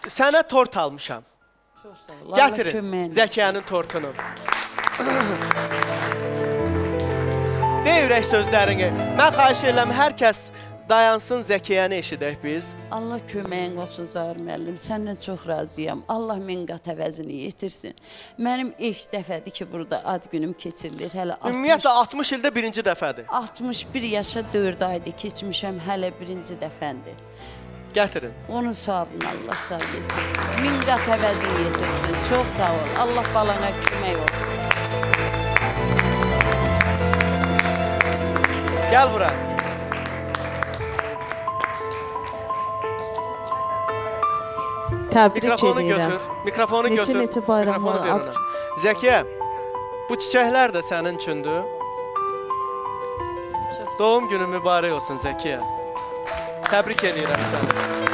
sənə tort almışam. Çox sağ ol. Gətirin Zəkiyənin tortunu. De ürək sözlərini. Mən xahiş edirəm, hər kəs dayansın, Zəkiyəni eşidək biz. Allah köməyin olsun Zahir müəllim. Səndən çox razıyam. Allah min qat əvəzini yetirsin. Mənim ilk dəfədir ki, burada ad günüm keçirilir. Hələ Ümumiyyətlə 60 ildə birinci dəfədir. 61 yaşa 4 aydır keçmişəm, hələ birinci dəfəndir. Gətirin. Onun savabını Allah sağ yetirsin. Min qat əvəzini yetirsin. Çox sağ ol. Allah balana kömək olsun. Gəl bura. Təbrik Mikrofonu edirəm. götür. Mikrofonu götür. Neçə bayramlar. Mikrofonu ver ona. Zəkiyə, bu çiçəklər də sənin üçündür. Doğum günü mübarək olsun Zəkiyə. Təbrik edirəm səni.